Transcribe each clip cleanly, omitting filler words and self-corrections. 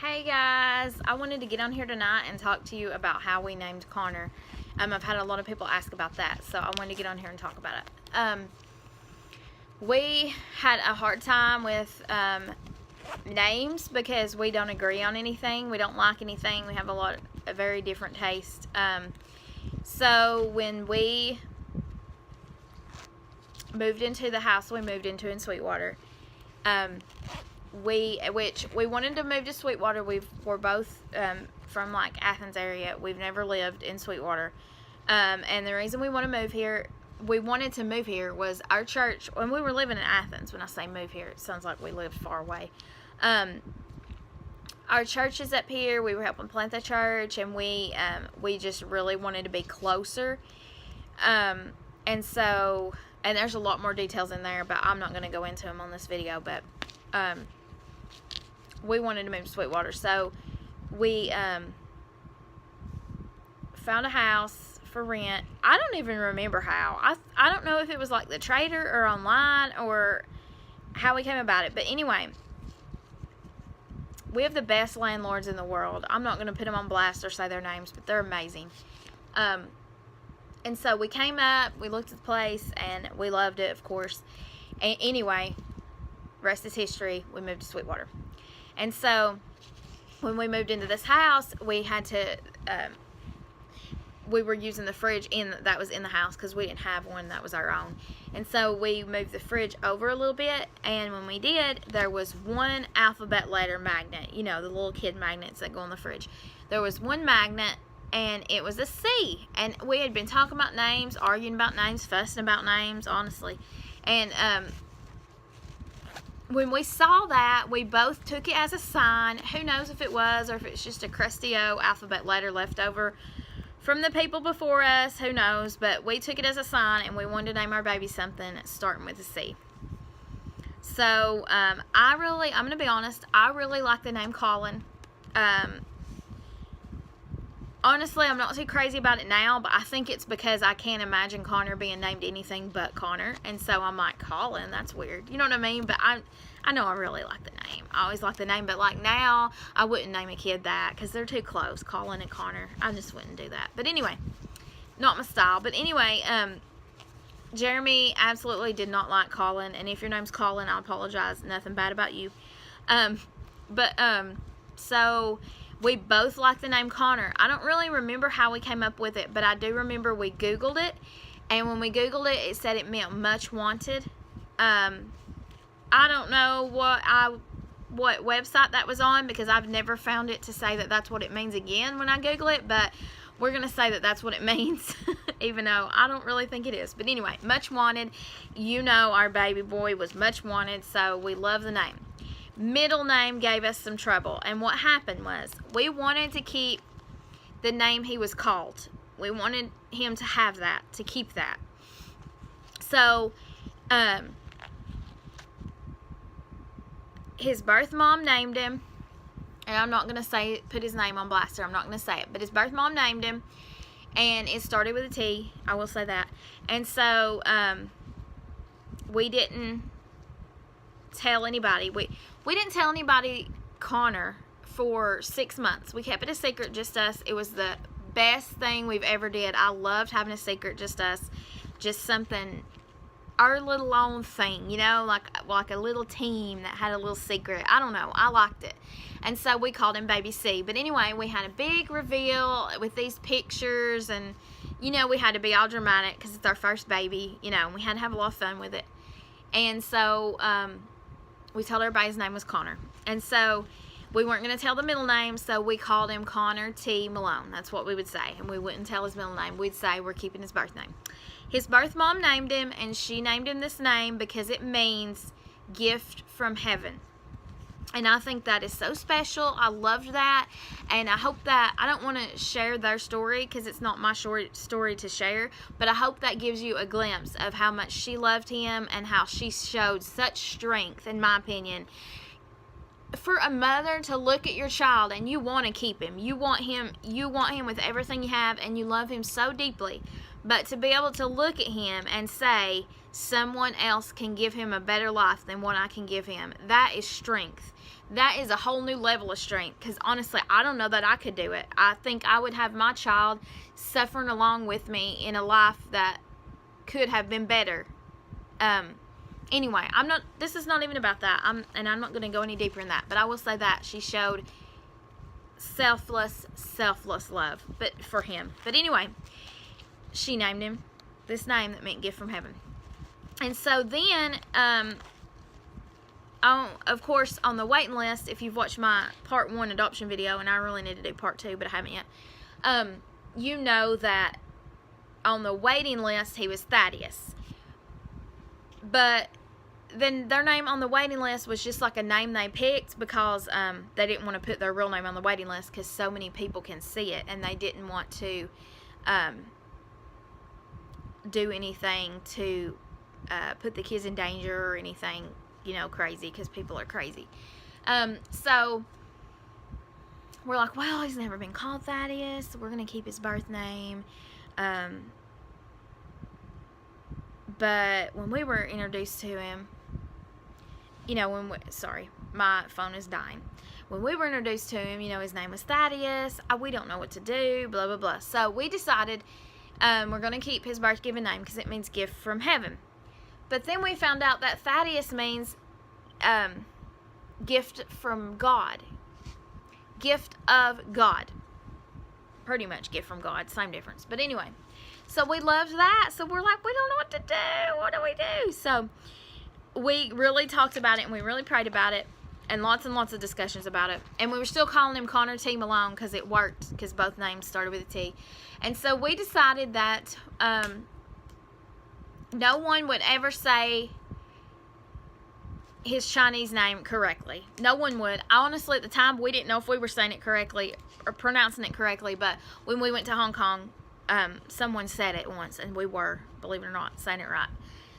Hey guys, I wanted to get on here tonight and talk to you about how we named Connor. I've had a lot of people ask about that, so I wanted to get on here and talk about it. We had a hard time with names because we don't agree on anything. We don't like anything. We have a very different taste. So when we moved into the house we moved into in Sweetwater, we wanted to move to Sweetwater. We're both from like Athens area. We've never lived in Sweetwater, and the reason we wanted to move here was our church. When we were living in Athens, when I say move here, it sounds like we lived far away. Our church is up here. We were helping plant the church, and we just really wanted to be closer. And there's a lot more details in there, but I'm not going to go into them on this video. But we wanted to move to Sweetwater, so we found a house for rent. I don't even remember how. I don't know if it was like the Trader or online or how we came about it. But anyway, we have the best landlords in the world. I'm not going to put them on blast or say their names, but they're amazing. And so we came up, we looked at the place, and we loved it, of course. And anyway, rest is history. We moved to Sweetwater. And so when we moved into this house, we had to, we were using the fridge that was in the house because we didn't have one that was our own. And so we moved the fridge over a little bit, and when we did, there was one alphabet letter magnet. You know, the little kid magnets that go on the fridge. There was one magnet, and it was a C. And we had been talking about names, arguing about names, fussing about names, honestly. And when we saw that, we both took it as a sign. Who knows if it was or if it's just a crusty old alphabet letter left over from the people before us. Who knows? But we took it as a sign, and we wanted to name our baby something starting with a C. So I'm going to be honest, I really like the name Colin. Honestly, I'm not too crazy about it now, but I think it's because I can't imagine Connor being named anything but Connor. And so I'm like, Colin, that's weird. You know what I mean? But I know I really like the name. I always like the name, but like now, I wouldn't name a kid that because they're too close, Colin and Connor. I just wouldn't do that. But anyway, not my style. But anyway, Jeremy absolutely did not like Colin. And if your name's Colin, I apologize. Nothing bad about you. So we both like the name Connor. I don't really remember how we came up with it, but I do remember we Googled it, and when we Googled it, it said it meant much wanted. I don't know what website that was on because I've never found it to say that that's what it means again when I Google it, but we're going to say that that's what it means, even though I don't really think it is. But anyway, much wanted. You know, our baby boy was much wanted, so we love the name. Middle name gave us some trouble, and what happened was we wanted to keep the name he was called. We wanted him to have that, to keep that. So his birth mom named him, and I'm not going to put his name on blaster. I'm not going to say it, but his birth mom named him, and it started with a T. I will say that. And so we didn't tell anybody. We didn't tell anybody Connor for 6 months. We kept it a secret, just us. It was the best thing we've ever did. I loved having a secret, just us. Just something, our little own thing, you know, like a little team that had a little secret. I don't know. I liked it. And so we called him Baby C. But anyway, we had a big reveal with these pictures, and, you know, we had to be all dramatic because it's our first baby, you know, and we had to have a lot of fun with it. And so we told everybody his name was Connor. And so we weren't going to tell the middle name, so we called him Connor T. Malone. That's what we would say. And we wouldn't tell his middle name. We'd say we're keeping his birth name. His birth mom named him, and she named him this name because it means gift from heaven. And I think that is so special. I loved that. And I hope that, I don't want to share their story because it's not my short story to share, but I hope that gives you a glimpse of how much she loved him and how she showed such strength, in my opinion. For a mother to look at your child and you want to keep him. You want him with everything you have, and you love him so deeply. But to be able to look at him and say, someone else can give him a better life than what I can give him, that is strength. that is a whole new level of strength, because honestly, I don't know that I could do it. I think I would have my child suffering along with me in a life that could have been better. Anyway, this is not even about that. I'm not going to go any deeper in that, but I will say that she showed selfless love, but for him. But anyway, she named him this name that meant gift from heaven. And so then, of course, on the waiting list, if you've watched my part 1 adoption video, and I really need to do part 2, but I haven't yet, you know that on the waiting list, he was Thaddeus. But then their name on the waiting list was just like a name they picked because they didn't want to put their real name on the waiting list because so many people can see it, and they didn't want to do anything to put the kids in danger or anything, crazy, because people are crazy. So we're like, well, he's never been called Thaddeus. We're going to keep his birth name. But when we were introduced to him, sorry, my phone is dying. When we were introduced to him, his name was Thaddeus. We don't know what to do, blah, blah, blah. So we decided we're going to keep his birth-given name because it means gift from heaven. But then we found out that Thaddeus means gift from God. Gift of God. Pretty much gift from God. Same difference. But anyway, so we loved that. So we're like, we don't know what to do. What do we do? So we really talked about it, and we really prayed about it, and lots of discussions about it. And we were still calling him Connor T. Malone because it worked, because both names started with a T. And so we decided that no one would ever say his Chinese name correctly. No one would. Honestly, at the time, we didn't know if we were saying it correctly or pronouncing it correctly, but when we went to Hong Kong, someone said it once, and we were, believe it or not, saying it right.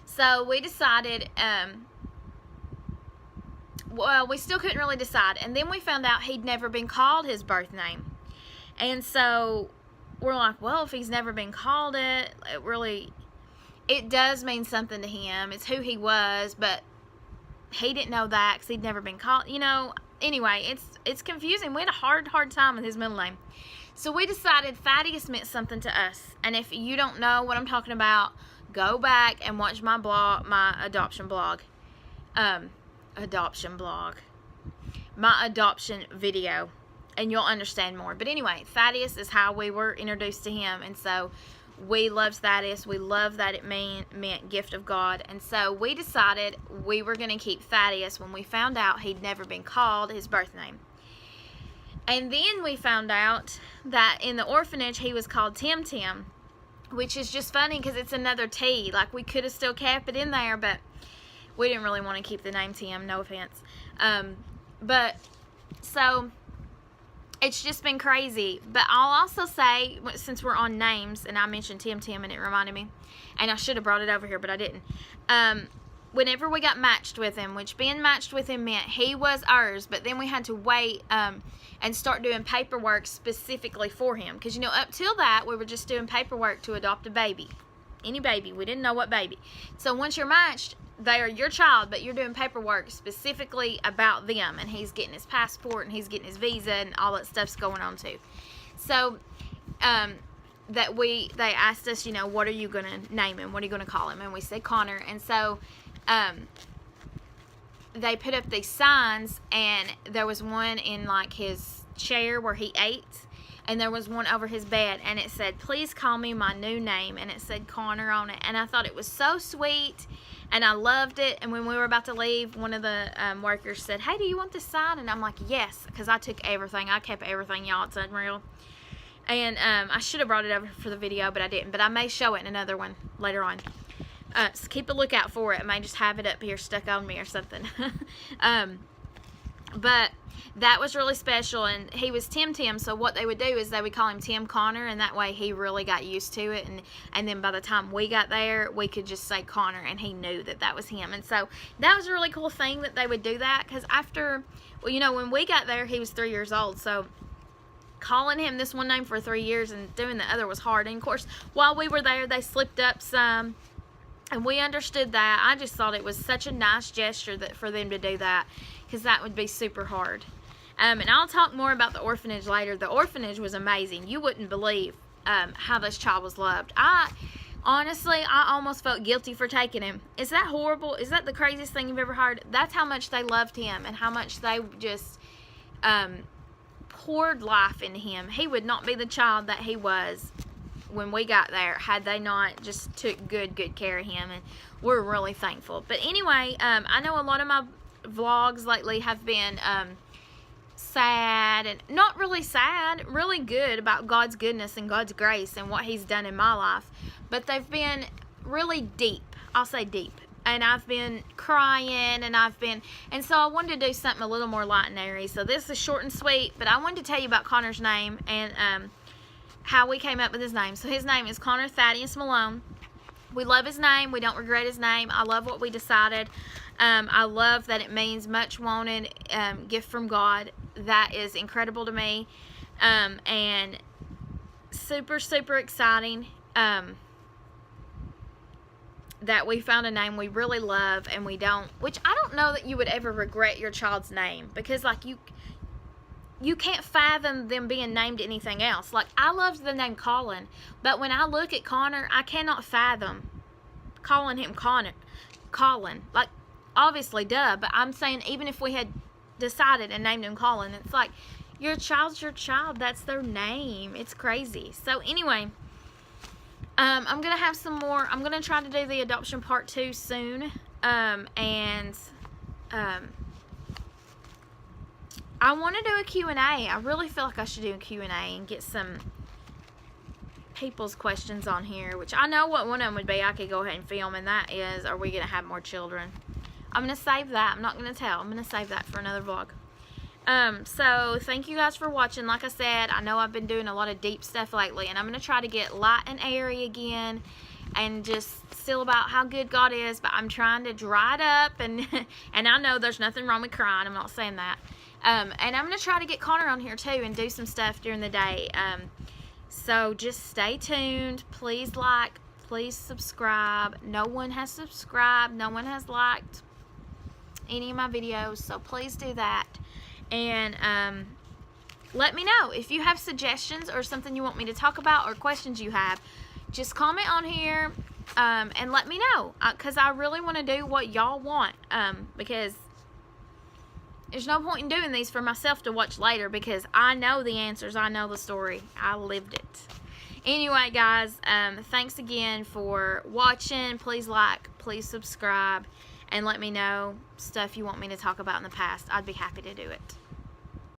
So we decided, well, we still couldn't really decide. And then we found out he'd never been called his birth name. And so we're like, well, if he's never been called it does mean something to him. It's who he was, but he didn't know that because he'd never been called. Anyway, it's confusing. We had a hard time with his middle name. So we decided Thaddeus meant something to us. And if you don't know what I'm talking about, go back and watch my blog, my adoption blog. My adoption video, and you'll understand more. But anyway, Thaddeus is how we were introduced to him, and so we loved Thaddeus. We loved that it meant gift of God, and so we decided we were going to keep Thaddeus when we found out he'd never been called his birth name. And then we found out that in the orphanage he was called Tim Tim, which is just funny because it's another T. Like, we could have still kept it in there, but we didn't really want to keep the name Tim, no offense. But so it's just been crazy. But I'll also say, since we're on names, and I mentioned Tim Tim and it reminded me, and I should have brought it over here, but I didn't. Whenever we got matched with him, which being matched with him meant he was ours, but then we had to wait and start doing paperwork specifically for him. Because, up till that, we were just doing paperwork to adopt a baby. Any baby. We didn't know what baby. So once you're matched, they are your child, but you're doing paperwork specifically about them, and he's getting his passport, and he's getting his visa, and all that stuff's going on too. So they asked us, what are you going to name him? What are you going to call him? And we said Connor. And so they put up these signs, and there was one in like his chair where he ate, and there was one over his bed, and it said, please call me my new name, and it said Connor on it. And I thought it was so sweet, and I loved it. And when we were about to leave, one of the workers said, hey, do you want this sign? And I'm like, yes, because I took everything. I kept everything, y'all. It's unreal. And I should have brought it over for the video, but I didn't. But I may show it in another one later on. So keep a lookout for it. I may just have it up here stuck on me or something. But that was really special, and he was Tim Tim, so what they would do is they would call him Tim Connor, and that way he really got used to it, and then by the time we got there, we could just say Connor, and he knew that was him. And so that was a really cool thing that they would do that, because after, when we got there, he was 3 years old, so calling him this one name for 3 years and doing the other was hard. And of course, while we were there, they slipped up some, and we understood that. I just thought it was such a nice gesture for them to do that. because that would be super hard. And I'll talk more about the orphanage later. The orphanage was amazing. You wouldn't believe how this child was loved. Honestly, I almost felt guilty for taking him. Is that horrible? Is that the craziest thing you've ever heard? That's how much they loved him and how much they just poured life into him. He would not be the child that he was when we got there had they not just took good care of him, and we're really thankful. But anyway, I know a lot of my vlogs lately have been sad, and not really sad, really good, about God's goodness and God's grace and what he's done in my life, but they've been really deep. I'll say deep, and I've been crying, and so I wanted to do something a little more light and airy. So this is short and sweet, but I wanted to tell you about Connor's name and how we came up with his name. So his name is Connor Thaddeus Malone. We love his name. We don't regret his name. I love what we decided. I love that it means much wanted, gift from God. That is incredible to me, and super exciting that we found a name we really love, and we don't, which I don't know that you would ever regret your child's name, because like you can't fathom them being named anything else. Like, I loved the name Colin, but when I look at Connor, I cannot fathom calling him Colin. Like, obviously, duh, but I'm saying even if we had decided and named him Colin, it's like, your child's your child. That's their name. It's crazy. So anyway, I'm going to have some more. I'm going to try to do the adoption part 2 soon, I want to do a Q&A. I really feel like I should do a Q&A and get some people's questions on here, which I know what one of them would be. I could go ahead and film, and that is, are we going to have more children? I'm going to save that. I'm not going to tell. I'm going to save that for another vlog. So thank you guys for watching. Like I said, I know I've been doing a lot of deep stuff lately, and I'm going to try to get light and airy again, and just still about how good God is, but I'm trying to dry it up, and I know there's nothing wrong with crying. I'm not saying that. And I'm going to try to get Connor on here too and do some stuff during the day. So just stay tuned. Please like, please subscribe. No one has subscribed. No one has liked any of my videos, so please do that. And let me know if you have suggestions or something you want me to talk about, or questions you have. Just comment on here and let me know, because I really want to do what y'all want, because there's no point in doing these for myself to watch later, because I know the answers. I know the story. I lived it. Anyway, guys, thanks again for watching. Please like, please subscribe, and let me know stuff you want me to talk about in the past. I'd be happy to do it.